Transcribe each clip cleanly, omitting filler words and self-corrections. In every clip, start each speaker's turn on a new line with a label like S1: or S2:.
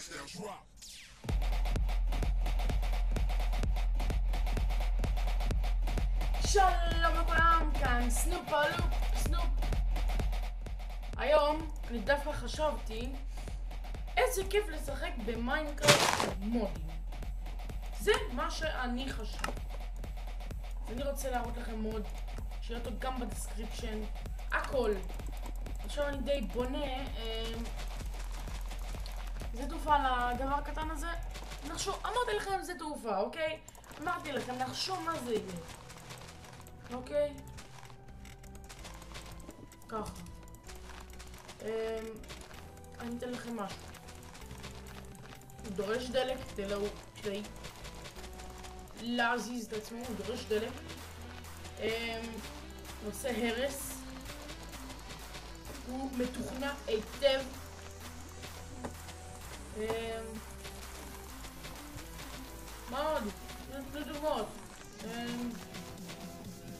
S1: שלום לכולם, כאן סנופ הלופ, סנופ. היום אני דווקא חשבתי איזה כיף לשחק במיינקראפט מודים. זה מה שאני חשב. אני רוצה להראות לכם מוד שיהיה אותו גם בדסקריפשן, הכל. עכשיו אני די בונה זה תעופה לדבר הקטן הזה. נחשוב, אמרתי לכם זה תעופה, אוקיי? אמרתי לכם, נחשוב מה זה יהיה. אוקיי? ככה. אני אתן לכם משהו. הוא דורש דלק כדי להזיז את עצמו, הוא דורש דלק. הוא עושה הרס. הוא מתוכנן היטב. מה עוד? נתנו דוגמאות.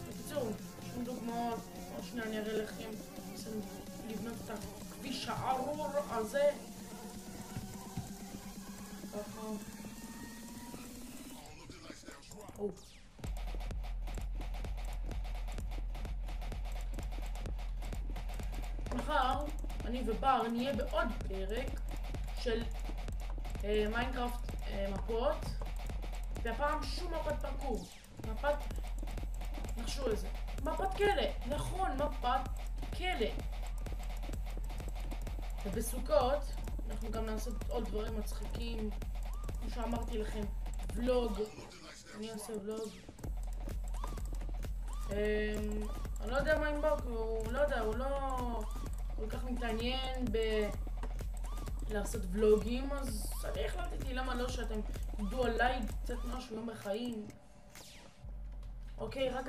S1: בקיצור, שום דוגמאות. עוד שנייה אני אראה לכם לבנות את הכביש הארור הזה. ככה. מחר אני ובר נהיה בעוד פרק של מיינקראפט מפות, והפעם שום מפת פרקור, מפת, נחשו איזה, מפת כלא, נכון, מפת כלא. ובסוכות אנחנו גם נעשה עוד דברים מצחיקים, כמו שאמרתי לכם, ולוג, אני אעשה ולוג. אני לא יודע מה עם בוק, הוא לא יודע, הוא לא כל כך מתעניין לעשות ולוגים, אז אני החלטתי למה לא שאתם תדעו עליי קצת משהו יום בחיים. אוקיי, רק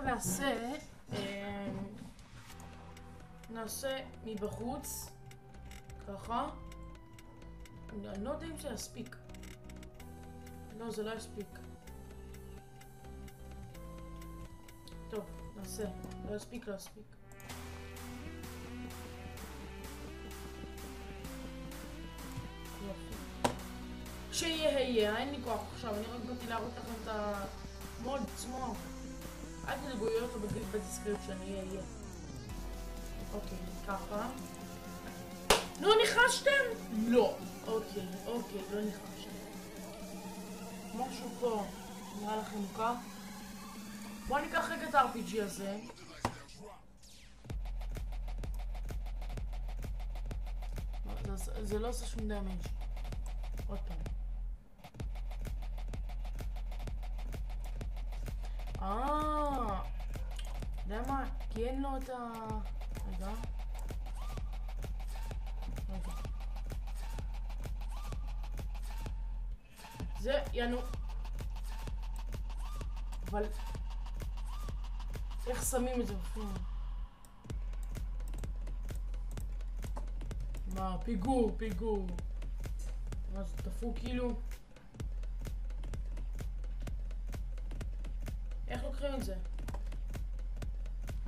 S1: נעשה מבחוץ, ככה. אני לא יודע אם זה יספיק. לא, זה לא יספיק. טוב, נעשה. לא יספיק, לא יספיק. שיהיה, אין לי כוח עכשיו, אני רק באתי להראות לכם את המוד עצמו. אל תדאגו, יהיה אותו בדיסקריפשן, יהיה. אוקיי, ככה. לא ניחשתם? לא. אוקיי, לא ניחשתם. משהו פה, נראה לכם מוכר. בואו ניקח רגע את ה-RPG הזה. זה לא עושה שום דמג'. עוד פעם. יודע מה? כי אין לו את ה... רגע. זה ינו. אבל... איך שמים את זה בפנים? מה? פיגור. מה זה דפוק כאילו? איך לוקחים את זה?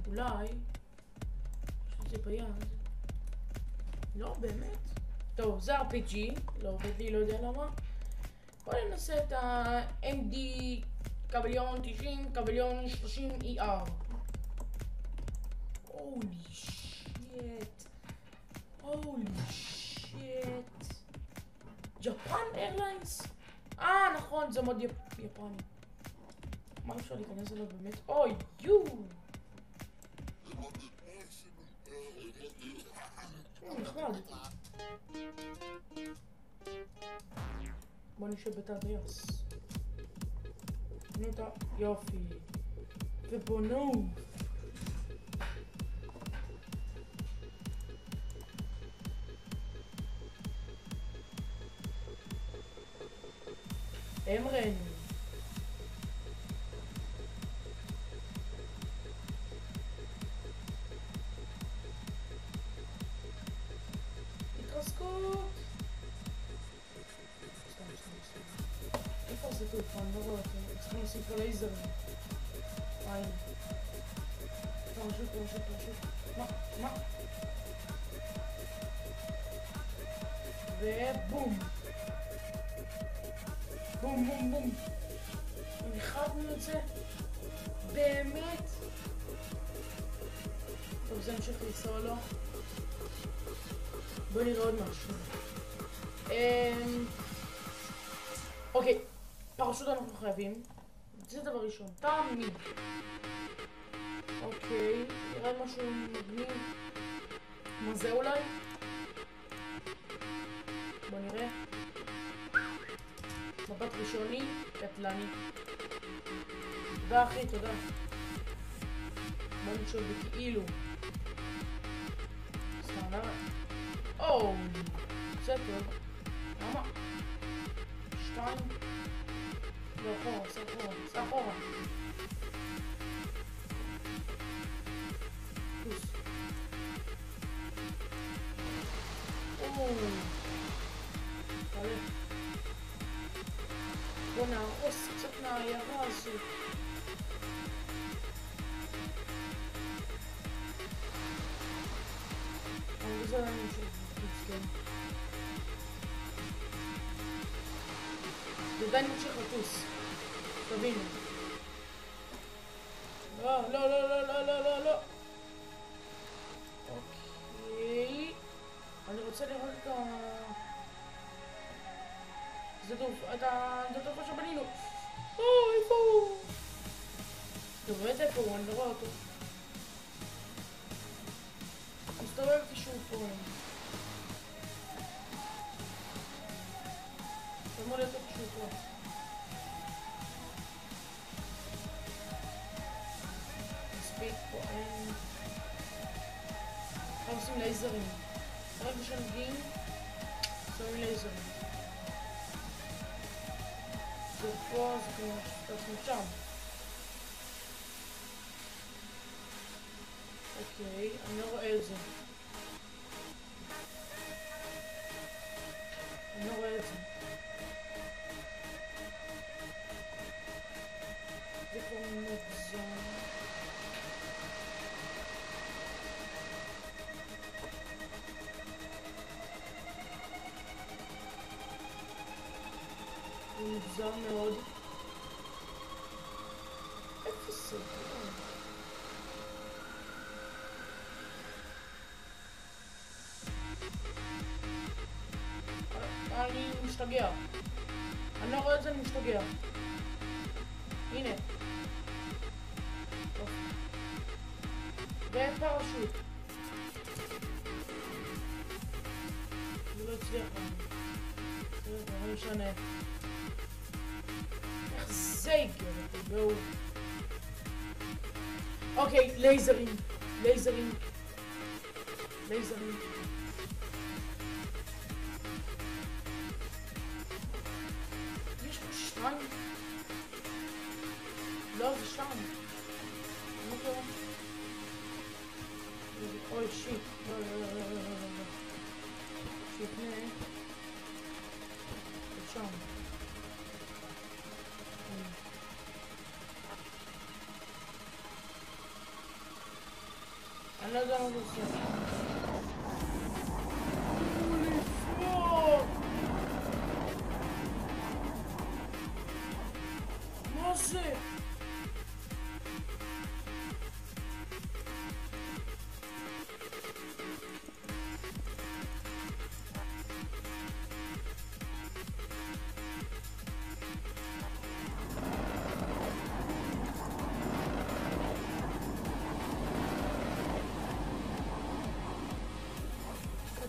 S1: אולי... יש את זה ביד. לא, באמת? טוב, זה RPG. לא עובד לי, לא יודע למה. בואו ננסה את ה-MD קבליון 90, קבליון 30 ER. הולי שיט. ג'פן איירליינס? נכון, זה מאוד יפני. מה אפשר להיכנס אליו באמת? אוי, יו! נחמד. בוא נשב בתריס. נוטה, יופי. ובונו. אמרן. התרסקות. איפה זה תעופה? אני לא רואה אותם. צריכים להוסיף ללייזר. פרשות. מה? ובום. בום בום בום. ניחדנו את זה. באמת. טוב, זה המשך לסולו. בואו נראה עוד משהו. אוקיי, פרשות אנחנו חייבים. זה דבר ראשון. תמיד. אוקיי, נראה משהו מגניב. מה זה אולי? בוא נראה. מבט ראשוני, קטלני. תודה אחי, תודה. בוא נשאול בכאילו. סתם, למה? או, זה טוב. למה? 2. לא, אחורה, עשה אחורה, עשה אחורה. פוס. תעלה. בוא נהרוס קצת מהעיירה הזו. אבל זה לנו שתצלם. זה עדיין ממשיך לטוס. תבינו. לא, לא, לא, לא, לא, לא, לא, לא. אוקיי. אני רוצה לראות את ה... זה טוב, את הטופה שבנינו. איפה הוא? טוב, באמת איפה הוא? אני לא רואה אותו. מסתובב כשהוא פה. זה אמור להיות כשהוא פה. מספיק פה אין... אנחנו עושים לייזרים. רק בשנגים, שמים לייזרים. זה פה, זה כמו שתעצמו שם. אוקיי, אני לא רואה את זה. אני לא רואה את זה. זה כבר מוגזם. זה מוגזם מאוד. איפה זה? אני משתגע. אני לא רואה את זה, אני משתגע. הנה. ופרשוט. זה לא הצליח לנו. זה לא משנה. איך זה הגיע? בואו. אוקיי, לייזרים. לייזרים. לייזרים. יש פה 2? לא, זה שם. מה קורה? אוי, שיט. לא, לא, לא, לא, לא, לא. שיפנה. זה שם. אני לא יודע מה זה עושה. מה זה?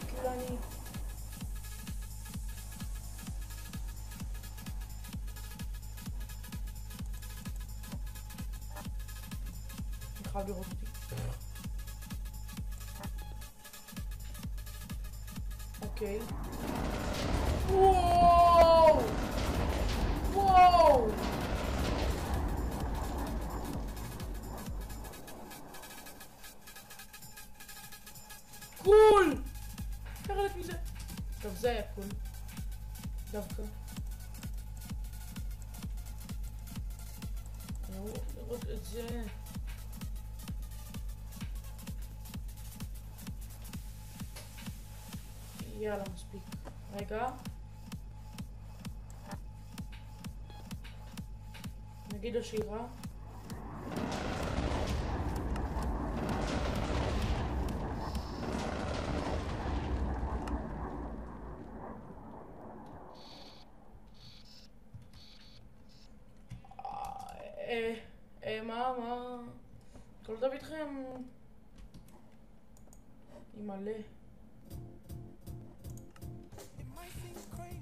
S1: קטלני. אני חייב לראות אותי. אוקיי. וואו! וואו! קול! חלק מזה. טוב, זה היה קול. דווקא. אני רוצה לראות את זה. יאללה, מספיק. רגע. נגיד השירה. מה? הכל טוב איתכם? היא מלא.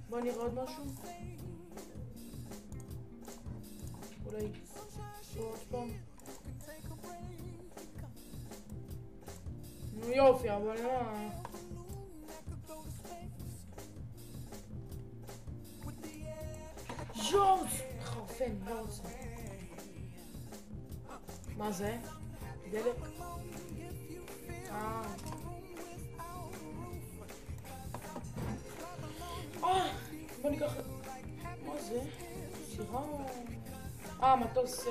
S1: בוא נראה עוד משהו. אולי עוד פעם. נו יופי, אבל מה? יואו! חרפן, לא רוצה. מה זה? דלק? בוא ניקח... מה זה? סירה? מטוס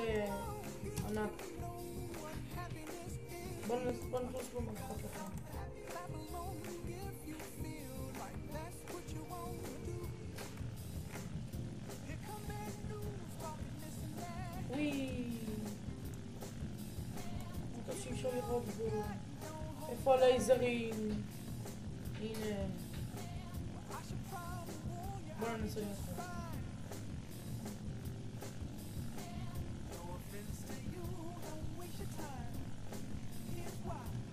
S1: ענק. בוא נטוס בו מלכות לך. וואי! מטוס אפשר לראות בו. איפה הלייזרים? הנה. בוא ננסה לנסות.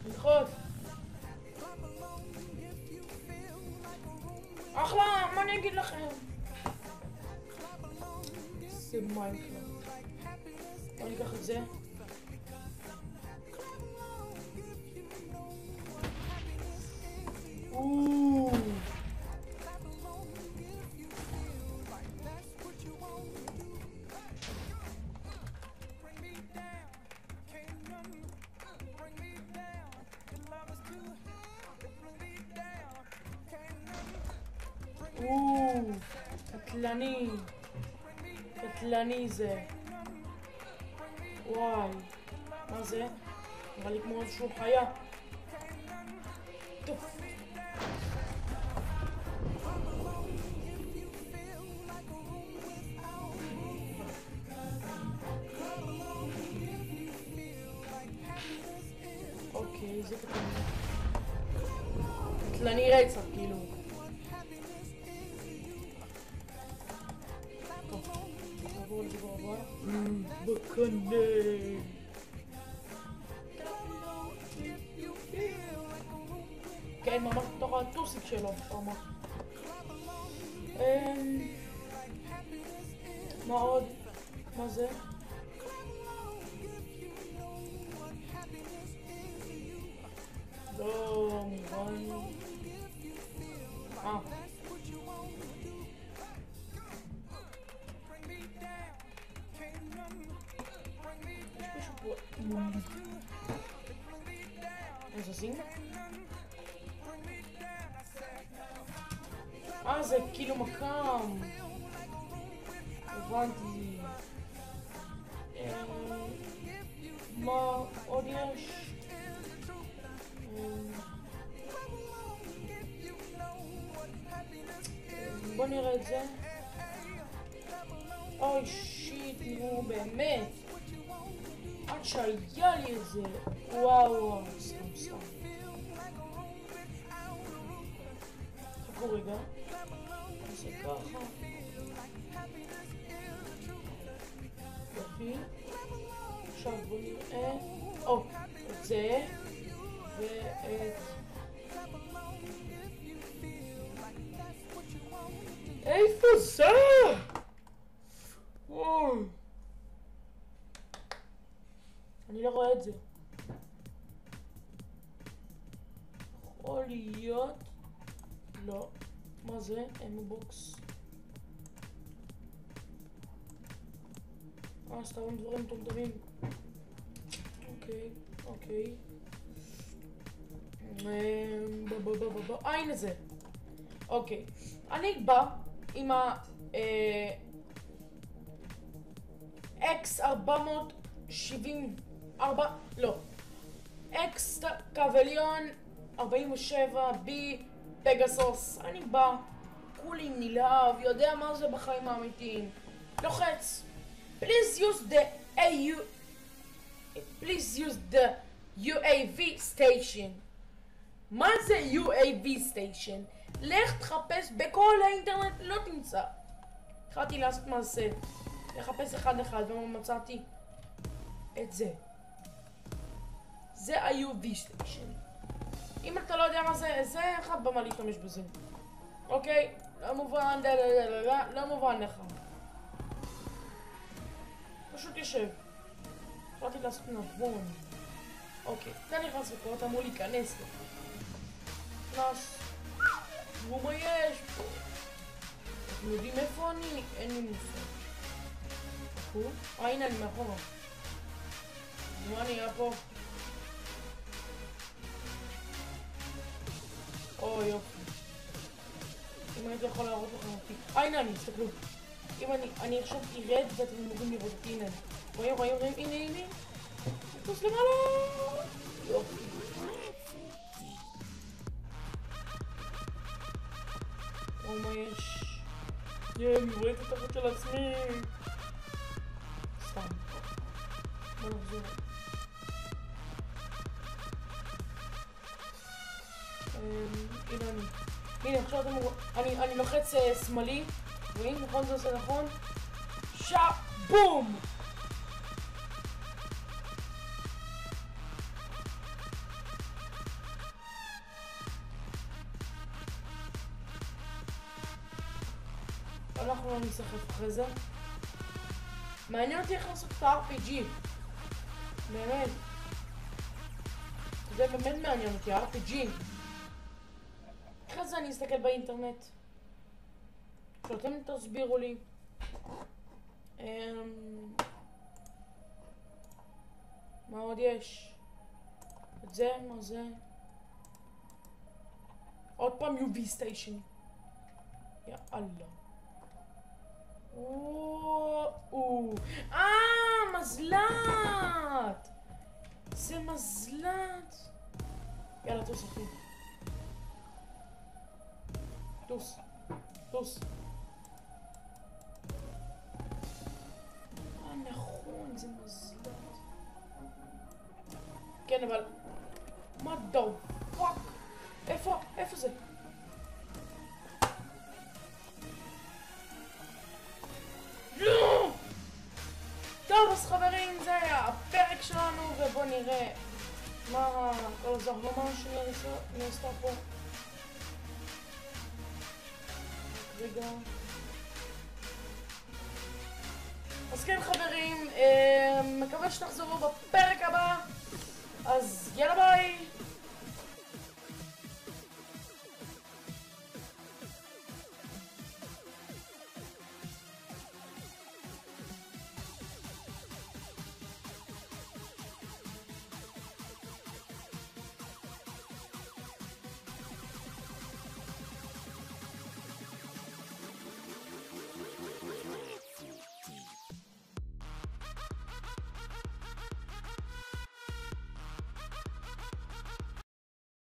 S1: ללחוץ. אחלה, מה אני אגיד לכם? זה מיינקראפט. בוא ניקח את זה. קטלני. קטלני זה. וואי. מה זה? נראה לי כמו איזשהו חיה. טוב. אוקיי, זה קטלני. קטלני רצח, כאילו. בקנה. כן, ממש בתוך הטוסיק שלו, ממש. מה עוד? מה זה? לא, מובן. זזים? זה כאילו מקם. הבנתי. מה עוד יש? בוא נראה את זה. אוי שיט, נו באמת. עד שהיה לי את זה. וואו, סתם. חכו רגע. נעשה ככה. יופי. עכשיו בוא נראה. את זה. ואת... איפה זה? אני לא רואה את זה. יכול להיות... לא. מה זה? אמבוקס. סתם דברים טומטמים. אוקיי. הנה זה. אוקיי. אני בא עם ה... X474... לא. X קווליון 47B פגסוס. אני בא, כולי נלהב, יודע מה זה בחיים האמיתיים. לוחץ, Please use the UAV station. מה זה UAV station? לך תחפש בכל האינטרנט, לא תמצא. התחלתי לעשות מעשה, לחפש אחד ומצאתי את זה. זה ה-UAV station. אם אתה לא יודע מה זה, זה איך במה להשתמש בזה. אוקיי? לא מובן, לא מובן לך. פשוט יושב. החלטתי לעשות נבון. אוקיי, אתה נכנס לפה, אתה אמור להיכנס לפה. נכנס. תראו מה יש פה. אתם יודעים איפה אני? אין לי מושג. הנה אני מאחורה. מה נהיה פה? או יופי. אם הייתי יכול להראות לכם אותי. הנה אני, תסתכלו. אם אני עכשיו ירד ואתם אמורים לראות אותי, הנה. רואים, הנה. תוס למעלה. יופי. או מה יש? אני רואה את התחת של עצמי. סתם. בוא נחזור. הנה אני. הנה עכשיו אתם רואים. אני לוחץ שמאלי. רואים? נכון זה עושה נכון? בום! אנחנו לא נסחף אחרי זה. מעניין אותי איך לעשות את ה-RPG. באמת. זה באמת מעניין אותי, ה-RPG. אחרי זה אני אסתכל באינטרנט. שאתם תסבירו לי. מה עוד יש? את זה? מה זה? עוד פעם UV station. יאללה. מזל"ט! זה מזל"ט! יאללה, טוס אחי. טוס. נכון, זה מזל"ט. כן, אבל... מה דו? פאק! איפה זה? טוב, אז חברים, זה היה הפרק שלנו, ובואו נראה מה כל הזרמה שנעשתה פה. רגע. אז כן חברים, מקווה שתחזרו בפרק הבא, אז יאללה ביי!